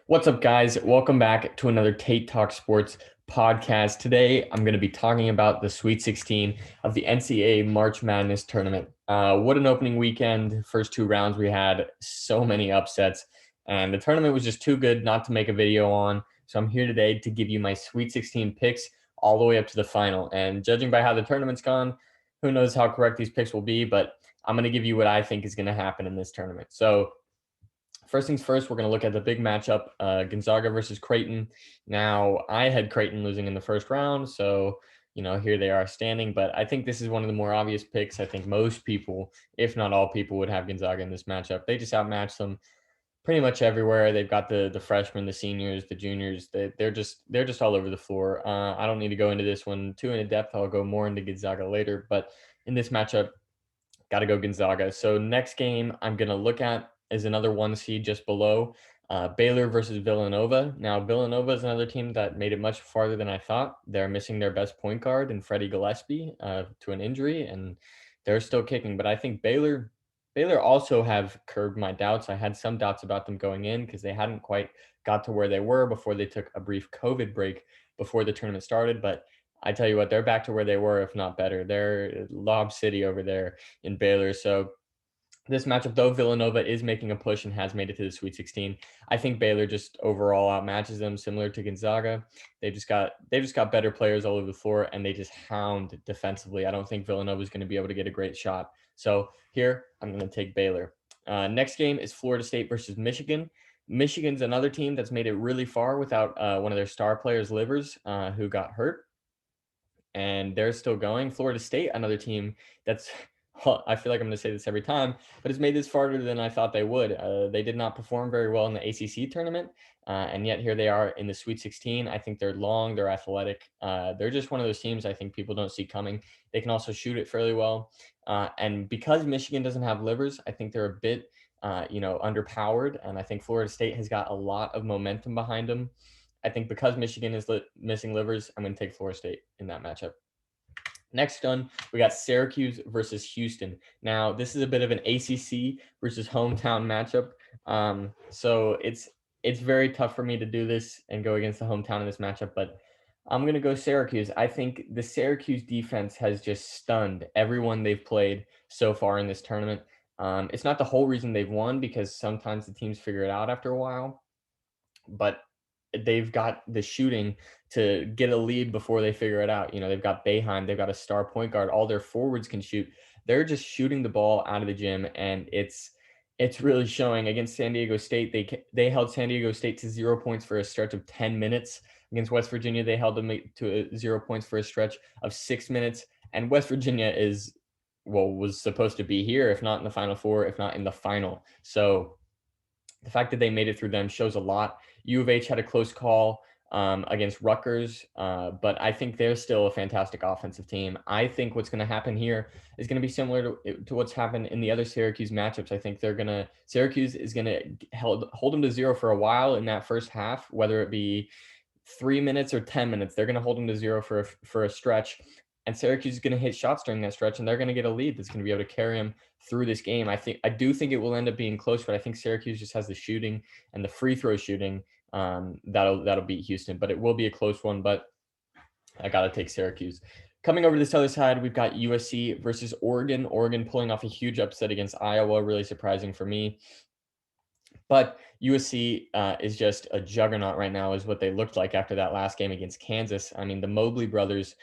What's up, guys? Welcome back to another Tate Talk Sports podcast. Today, I'm going to be talking about the Sweet 16 of the NCAA March Madness tournament. What an opening weekend. First two rounds, we had so many upsets, and the tournament was just too good not to make a video on. So I'm here today to give you my Sweet 16 picks all the way up to the final. And judging by how the tournament's gone, who knows how correct these picks will be, but I'm going to give you what I think is going to happen in this tournament. So, first things first, we're going to look at the big matchup, Gonzaga versus Creighton. Now, I had Creighton losing in the first round, so here they are standing. But I think this is one of the more obvious picks. I think most people, if not all people, would have Gonzaga in this matchup. They just outmatched them pretty much everywhere. They've got the freshmen, the seniors, the juniors. They're just all over the floor. I don't need to go into this one too in depth. I'll go more into Gonzaga later. But in this matchup, got to go Gonzaga. So next game I'm going to look at is another one seed just below, Baylor versus Villanova. Now, Villanova is another team that made it much farther than I thought. They're missing their best point guard in Freddie Gillespie to an injury, and they're still kicking. But I think Baylor also have curbed my doubts. I had some doubts about them going in because they hadn't quite got to where they were before they took a brief COVID break before the tournament started. But I tell you what, they're back to where they were, if not better. They're Lob City over there in Baylor. So this matchup, though, Villanova is making a push and has made it to the Sweet 16. I think Baylor just overall outmatches them, similar to Gonzaga. They've just got better players all over the floor, and they just hound defensively. I don't think Villanova is going to be able to get a great shot. So here, I'm going to take Baylor. Next game is Florida State versus Michigan. Michigan's another team that's made it really far without one of their star players, Livers, who got hurt, and they're still going. Florida State, another team that's well, I feel like I'm going to say this every time, but it's made this farther than I thought they would. They did not perform very well in the ACC tournament, and yet here they are in the Sweet 16. I think they're long, they're athletic. They're just one of those teams I think people don't see coming. They can also shoot it fairly well, and because Michigan doesn't have Livers, I think they're a bit, underpowered, and I think Florida State has got a lot of momentum behind them. I think because Michigan is missing Livers, I'm going to take Florida State in that matchup. Next done, we got Syracuse versus Houston. Now, this is a bit of an ACC versus hometown matchup. So it's very tough for me to do this and go against the hometown in this matchup, but I'm going to go Syracuse. I think the Syracuse defense has just stunned everyone they've played so far in this tournament. It's not the whole reason they've won because sometimes the teams figure it out after a while, but they've got the shooting to get a lead before they figure it out. They've got Boeheim, they've got a star point guard, all their forwards can shoot. They're just shooting the ball out of the gym, and it's really showing. Against San Diego State, they held San Diego State to 0 points for a stretch of 10 minutes. Against West Virginia, they held them to 0 points for a stretch of 6 minutes. And West Virginia was supposed to be here, if not in the Final Four, if not in the final. So the fact that they made it through them shows a lot. U of H had a close call against Rutgers, but I think they're still a fantastic offensive team. I think what's going to happen here is going to be similar to what's happened in the other Syracuse matchups. I think Syracuse is going to hold them to 0 for a while in that first half, whether it be 3 minutes or 10 minutes. They're going to hold them to 0 for a stretch. And Syracuse is going to hit shots during that stretch, and they're going to get a lead that's going to be able to carry them through this game. I do think it will end up being close, but I think Syracuse just has the shooting and the free throw shooting that'll beat Houston. But it will be a close one. But I got to take Syracuse. Coming over to this other side, we've got USC versus Oregon. Oregon pulling off a huge upset against Iowa, really surprising for me. But USC is just a juggernaut right now, is what they looked like after that last game against Kansas. I mean, the Mobley brothers,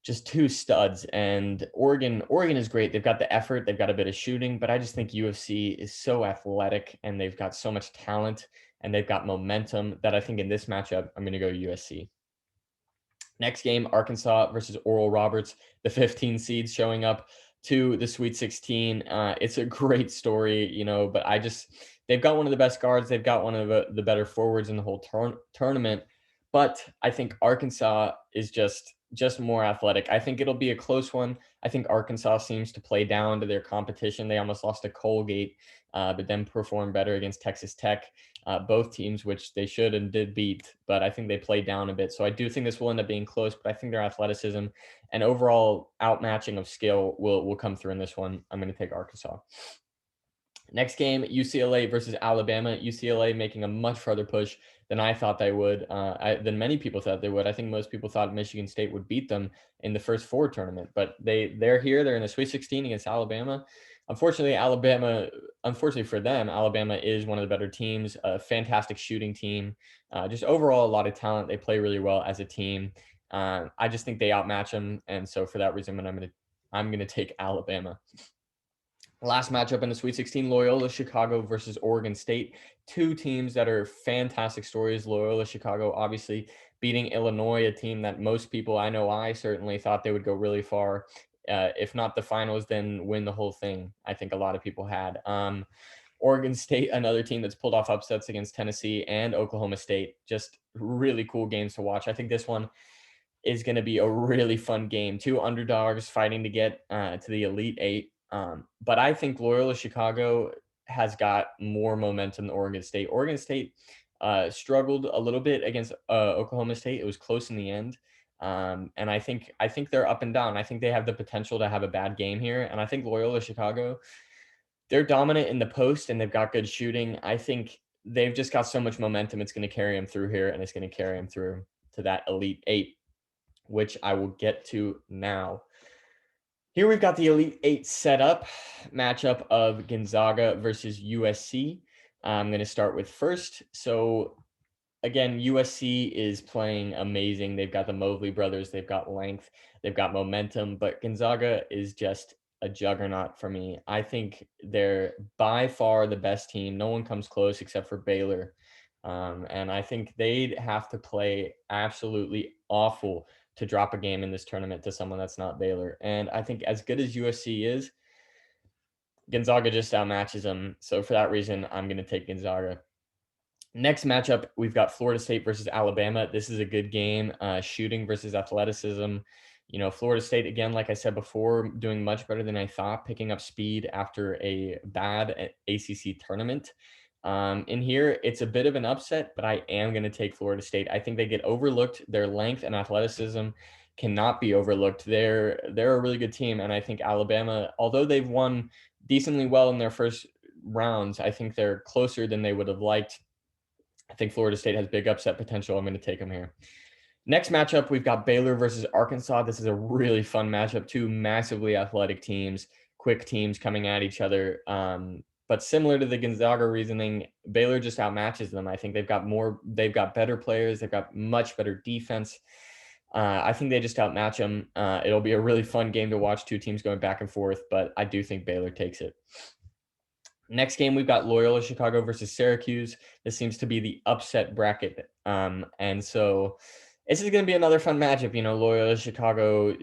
just two studs. And Oregon is great. They've got the effort, they've got a bit of shooting, but I just think UFC is so athletic and they've got so much talent and they've got momentum that I think in this matchup, I'm going to go USC. Next game, Arkansas versus Oral Roberts, the 15 seeds showing up to the Sweet 16. It's a great story, but they've got one of the best guards. They've got one of the better forwards in the whole tournament. But I think Arkansas is just more athletic. I think it'll be a close one. I think Arkansas seems to play down to their competition. They almost lost to Colgate, but then performed better against Texas Tech. Both teams, which they should and did beat, but I think they played down a bit. So I do think this will end up being close, but I think their athleticism and overall outmatching of skill will come through in this one. I'm going to take Arkansas. Next game, UCLA versus Alabama. UCLA making a much further push than I thought they would, than many people thought they would. I think most people thought Michigan State would beat them in the first four tournament, but they're here. They're in the Sweet 16 against Alabama. Unfortunately for them, Alabama is one of the better teams. A fantastic shooting team, just overall a lot of talent. They play really well as a team. I just think they outmatch them, and so for that reason, I'm gonna take Alabama. Last matchup in the Sweet 16, Loyola Chicago versus Oregon State. Two teams that are fantastic stories. Loyola Chicago obviously beating Illinois, a team that most people, I certainly thought they would go really far. If not the finals, then win the whole thing. I think a lot of people had. Oregon State, another team that's pulled off upsets against Tennessee and Oklahoma State. Just really cool games to watch. I think this one is going to be a really fun game. Two underdogs fighting to get to the Elite Eight. But I think Loyola Chicago has got more momentum than Oregon State. Oregon State struggled a little bit against Oklahoma State. It was close in the end. And I think they're up and down. I think they have the potential to have a bad game here. And I think Loyola Chicago, they're dominant in the post and they've got good shooting. I think they've just got so much momentum. It's going to carry them through here, and it's going to carry them through to that Elite Eight, which I will get to now. Here we've got the Elite Eight set up, matchup of Gonzaga versus USC. I'm going to start with first. So again, USC is playing amazing. They've got the Mobley brothers, they've got length, they've got momentum, but Gonzaga is just a juggernaut for me. I think they're by far the best team. No one comes close except for Baylor. And I think they'd have to play absolutely awful to drop a game in this tournament to someone that's not Baylor. And I think as good as USC is, Gonzaga just outmatches them. So for that reason, I'm going to take Gonzaga. Next matchup, we've got Florida State versus Alabama. This is a good game, shooting versus athleticism. Florida State, again, like I said before, doing much better than I thought, picking up speed after a bad ACC tournament. In here, it's a bit of an upset, but I am going to take Florida State. I think they get overlooked. Their length and athleticism cannot be overlooked. They're a really good team, and I think Alabama, although they've won decently well in their first rounds, I think they're closer than they would have liked. I think Florida State has big upset potential. I'm going to take them here. Next matchup, we've got Baylor versus Arkansas. This is a really fun matchup. Two massively athletic teams, quick teams coming at each other. But similar to the Gonzaga reasoning, Baylor just outmatches them. I think they've got better players. They've got much better defense. I think they just outmatch them. It'll be a really fun game to watch, two teams going back and forth, but I do think Baylor takes it. Next game, we've got Loyola Chicago versus Syracuse. This seems to be the upset bracket. And so this is going to be another fun matchup. Loyola Chicago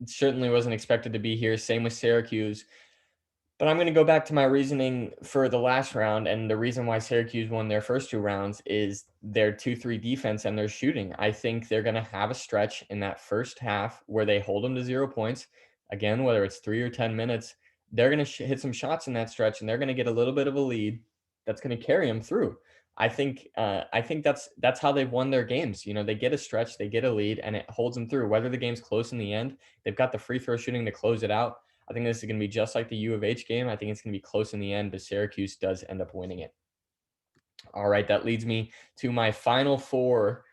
certainly wasn't expected to be here. Same with Syracuse. But I'm going to go back to my reasoning for the last round. And the reason why Syracuse won their first two rounds is their 2-3 defense and their shooting. I think they're going to have a stretch in that first half where they hold them to 0 points. Again, whether it's 3 or 10 minutes, they're going to hit some shots in that stretch, and they're going to get a little bit of a lead that's going to carry them through. I think that's how they've won their games. They get a stretch, they get a lead, and it holds them through. Whether the game's close in the end, they've got the free throw shooting to close it out. I think this is going to be just like the U of H game. I think it's going to be close in the end, but Syracuse does end up winning it. All right, that leads me to my final four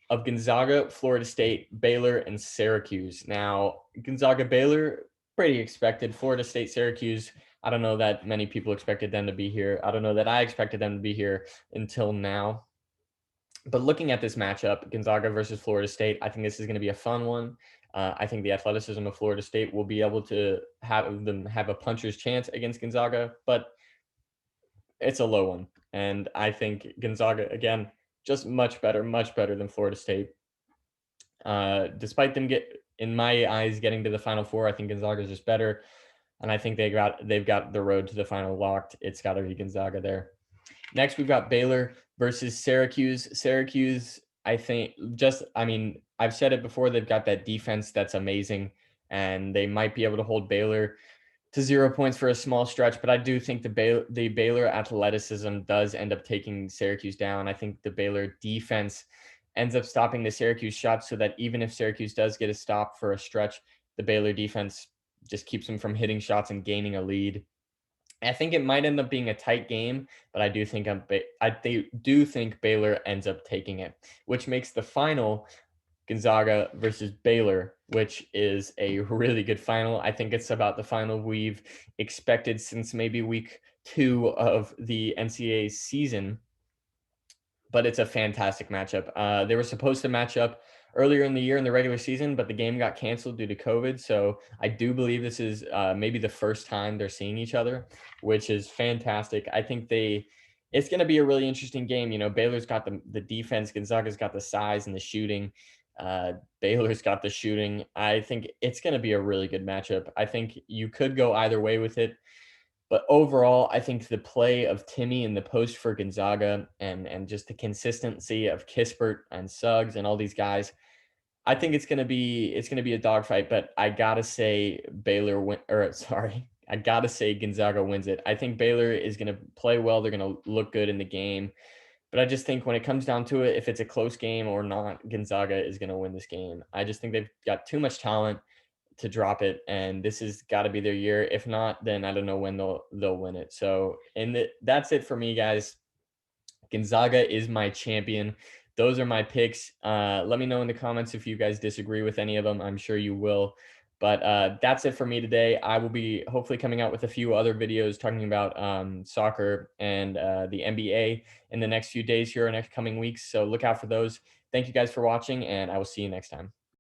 of Gonzaga, Florida State, Baylor, and Syracuse. Now, Gonzaga, Baylor, pretty expected. Florida State, Syracuse, I don't know that many people expected them to be here. I don't know that I expected them to be here until now. But looking at this matchup, Gonzaga versus Florida State, I think this is going to be a fun one. I think the athleticism of Florida State will be able to have them have a puncher's chance against Gonzaga, but it's a low one. And I think Gonzaga, again, just much better than Florida State. Despite them in my eyes, getting to the Final Four, I think Gonzaga is just better. And I think they've got the road to the final locked. It's got to be Gonzaga there. Next, we've got Baylor versus Syracuse. Syracuse, I've said it before, they've got that defense that's amazing, and they might be able to hold Baylor to 0 points for a small stretch, but I do think the Baylor athleticism does end up taking Syracuse down. I think the Baylor defense ends up stopping the Syracuse shots so that even if Syracuse does get a stop for a stretch, the Baylor defense just keeps them from hitting shots and gaining a lead. I think it might end up being a tight game, but I do think Baylor ends up taking it, which makes the final Gonzaga versus Baylor, which is a really good final. I think it's about the final we've expected since maybe week 2 of the NCAA season, but it's a fantastic matchup. They were supposed to match up earlier in the year in the regular season, but the game got canceled due to COVID. So I do believe this is maybe the first time they're seeing each other, which is fantastic. I think it's going to be a really interesting game. You know, Baylor's got the defense, Gonzaga's got the size and the shooting. Baylor's got the shooting. I think it's going to be a really good matchup. I think you could go either way with it. But overall, I think the play of Timmy in the post for Gonzaga and just the consistency of Kispert and Suggs and all these guys, I think it's gonna be a dogfight. But I gotta say I gotta say Gonzaga wins it. I think Baylor is gonna play well. They're gonna look good in the game. But I just think when it comes down to it, if it's a close game or not, Gonzaga is gonna win this game. I just think they've got too much talent to drop it, and this has got to be their year. If not, then I don't know when they'll win it. So, that's it for me, guys. Gonzaga is my champion. Those are my picks. Let me know in the comments if you guys disagree with any of them. I'm sure you will. But that's it for me today. I will be hopefully coming out with a few other videos talking about soccer and the NBA in the next few days here or next coming weeks. So look out for those. Thank you guys for watching, and I will see you next time.